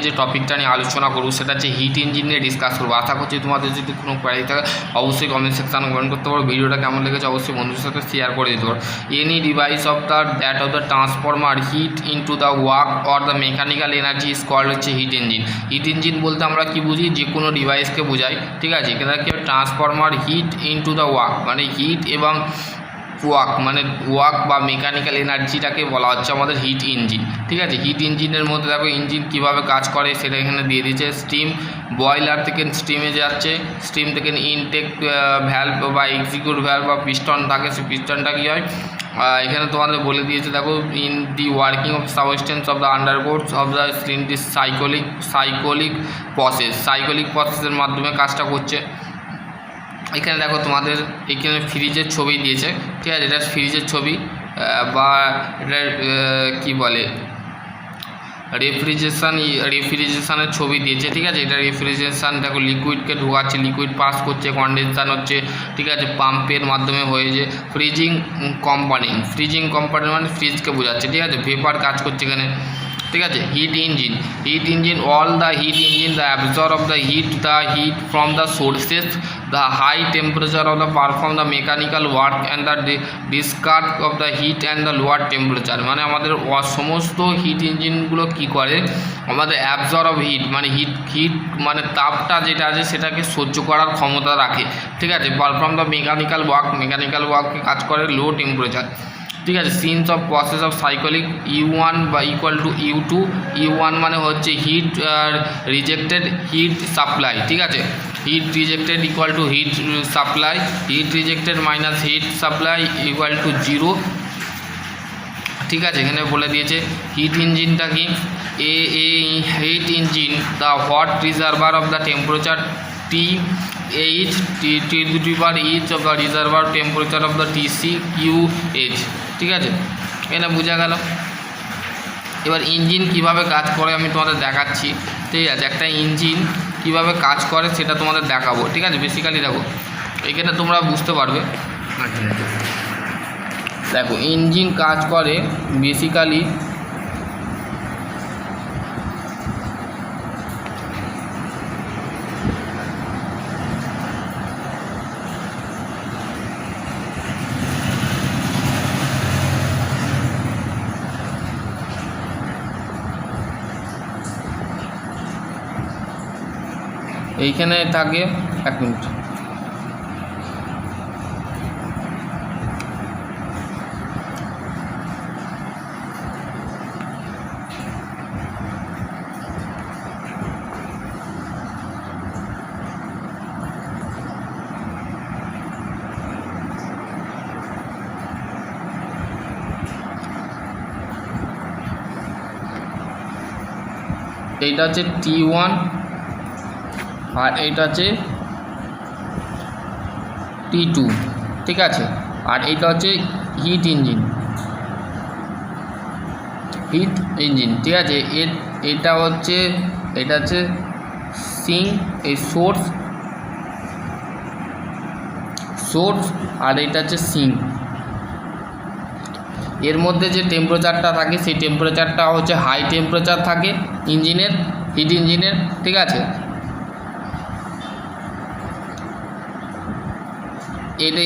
যে টপিকটা নিয়ে আলোচনা করব সেটা হচ্ছে হিট ইঞ্জিন নিয়ে ডিসকাস করবো। আশা করছি তোমাদের যদি কোনো কোয়ারি থাকে অবশ্যই কমেন্ট সেকশানে কমেন্ট করতে পারো। ভিডিওটা কেমন লেগেছে অবশ্যই বন্ধুদের সাথে শেয়ার করে দিতে পারো। Any device of the transformer heat into the work or the mechanical energy is called হচ্ছে হিট ইঞ্জিন। হিট ইঞ্জিন বলতে আমরা কি বুঝি, যে কোনো ডিভাইসকে বোঝাই, ঠিক আছে। এখানে কি transformer heat into the work মানে হিট এবং ওয়ার্ক মানে ওয়ার্ক বা মেকানিক্যাল এনার্জিটাকে বলা হচ্ছে আমাদের হিট ইঞ্জিন, ঠিক আছে। হিট ইঞ্জিনের মধ্যে দেখো ইঞ্জিন কীভাবে কাজ করে সেটা এখানে দিয়ে দিচ্ছে। স্টিম বয়লার থেকে স্টিমে যাচ্ছে, স্টিম থেকে ইনটেক ভ্যালভ বা এক্সিকিউট ভ্যালভ বা পিস্টন থাকে, সেই পিস্টনটা কী হয় এখানে তোমাদের বলে দিয়েছে। দেখো in the working of substance of the undercourse of the steam this cyclic প্রসেসের মাধ্যমে কাজটা করছে। এখানে দেখো তোমাদের এখানে ফ্রিজের ছবি দিয়েছে, ঠিক আছে। এটা ফ্রিজের ছবি বা এটা কী বলে রেফ্রিজারেশনের ছবি দিয়েছে, ঠিক আছে। এটা রেফ্রিজারেশন দেখো লিকুইডকে ঢোকাচ্ছে, লিকুইড পাস করছে, কনডেনশন হচ্ছে, ঠিক আছে, পাম্পের মাধ্যমে হয়েছে। ফ্রিজিং কোম্পানিং মানে ফ্রিজকে বোঝাচ্ছে, ঠিক আছে। ভেপার কাজ করছে এখানে, ঠিক আছে। Heat engine all the heat engine the absorb of the heat from the sources the high temperature of the perform the mechanical work and the discard of the heat and the lower temperature. মানে আমাদের সমস্ত heat ইঞ্জিনগুলো কী করে, আমাদের absorb of heat মানে heat মানে তাপটা যেটা আছে সেটাকে সহ্য করার ক্ষমতা রাখে, ঠিক আছে। পারফর্ম দ্য মেকানিক্যাল ওয়ার্ককে কাজ করে লো টেম্পারেচার, ঠিক আছে। Since of process of cyclic U1 বা ইকুয়াল টু U2। U1 মানে হচ্ছে হিট রিজেক্টেড হিট সাপ্লাই, ঠিক আছে। Heat rejected equal to heat supply, heat rejected minus heat supply equal to 0, ঠিক আছে। এখানে বলে দিয়েছে হিট ইঞ্জিনটা কি, heat engine the hot reservoir of the temperature TH of the reservoir temperature of the TCQH, ঠিক আছে। এটা বোঝা গেল। এবার ইঞ্জিন কিভাবে কাজ করে আমি তোমাদের দেখাচ্ছি, ঠিক আছে। একটা ইঞ্জিন কিভাবে কাজ করে সেটা তোমাদের দেখাবো, ঠিক আছে। বেসিক্যালি দেখো এখানে তোমরা বুঝতে পারবে। দেখো ইঞ্জিন কাজ করে বেসিক্যালি এইখানে থাকে, এক মিনিট, এইটা হচ্ছে T1 আর এইটা হচ্ছে T2, ঠিক আছে। আর এইটা হচ্ছে হিট ইঞ্জিন, ঠিক আছে। এটা হচ্ছে সিঙ্ক, এই সোর্স আর এটা হচ্ছে সিঙ্ক। এর মধ্যে যে টেম্পারেচারটা থাকে সেই টেম্পারেচারটা হচ্ছে হাই টেম্পারেচার থাকে হিট ইঞ্জিনের, ঠিক আছে। এটা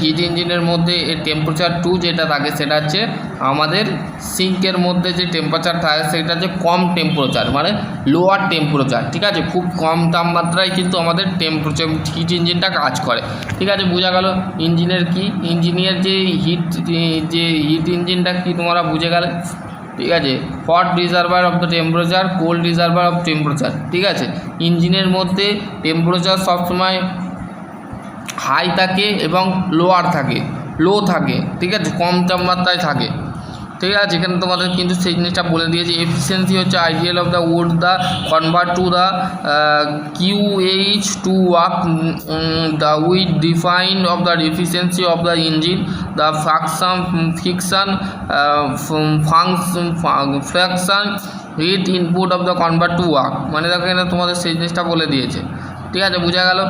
হিট ইঞ্জিনের মধ্যে এর টেম্পারেচার 2 যেটা থাকে সেটা হচ্ছে আমাদের সিঙ্কের মধ্যে যে টেম্পারেচার থাকে সেটা হচ্ছে কম টেম্পারেচার মানে লোয়ার টেম্পারেচার, ঠিক আছে। খুব কম তাপমাত্রায় কিন্তু আমাদের টেম্পারেচার হিট ইঞ্জিনটা কাজ করে, ঠিক আছে। বোঝা গেল ইঞ্জিনের যে হিট ইঞ্জিনটা কি তোমরা বুঝে গেলে, ঠিক আছে। Hot reservoir of the temperature, cold reservoir of temperature, ঠিক আছে। ইঞ্জিনের মধ্যে টেম্পারেচার সবসময় হাই থাকে এবং লো থাকে, ঠিক আছে, কম তাপমাত্রায় থাকে, ঠিক আছে। এখানে তোমাদের কিন্তু সেই জিনিসটা বলে দিয়েছে। এফিসিয়েন্সি হচ্ছে ideal of the would the convert to the QH to work the with define of the efficiency of the engine the friction heat input of the convert to work. মানে দেখো এখানে তোমাদের সেই জিনিসটা বলে দিয়েছে, ঠিক আছে। বোঝা গেল।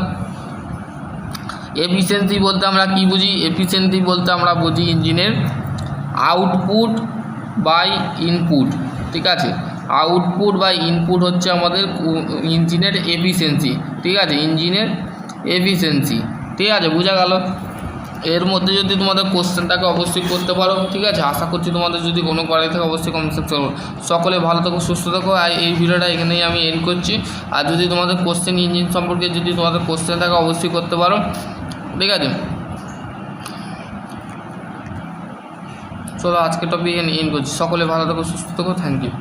এফিসিয়েন্সি বলতে আমরা কি বুঝি, এফিসিয়েন্সি বলতে আমরা বুঝি ইঞ্জিনের আউটপুট বাই ইনপুট, ঠিক আছে। আউটপুট বা ইনপুট হচ্ছে আমাদের ইঞ্জিনের এফিসিয়েন্সি, ঠিক আছে, ইঞ্জিনের এফিসিয়েন্সি, ঠিক আছে, বোঝা গেল। এর মধ্যে যদি তোমাদের কোশ্চেনটাকে অবশ্যই করতে পারো, ঠিক আছে, আশা করছি তোমাদের যদি কোনো কোয়ারি থাকে অবশ্যই কমেন্ট সেকশন করো। সকলে ভালো থাকো, সুস্থ থাকো। আর এই ভিডিওটা এখানেই আমি এন্ড করছি। আর যদি তোমাদের কোশ্চেন ইঞ্জিন সম্পর্কে যদি তোমাদের কোশ্চেন থাকে অবশ্যই করতে পারো, ঠিক আছে। চলো আজকে টপিক এন্ড করছি। সকলে ভালো থাকো, সুস্থ থাকো, থ্যাংক ইউ।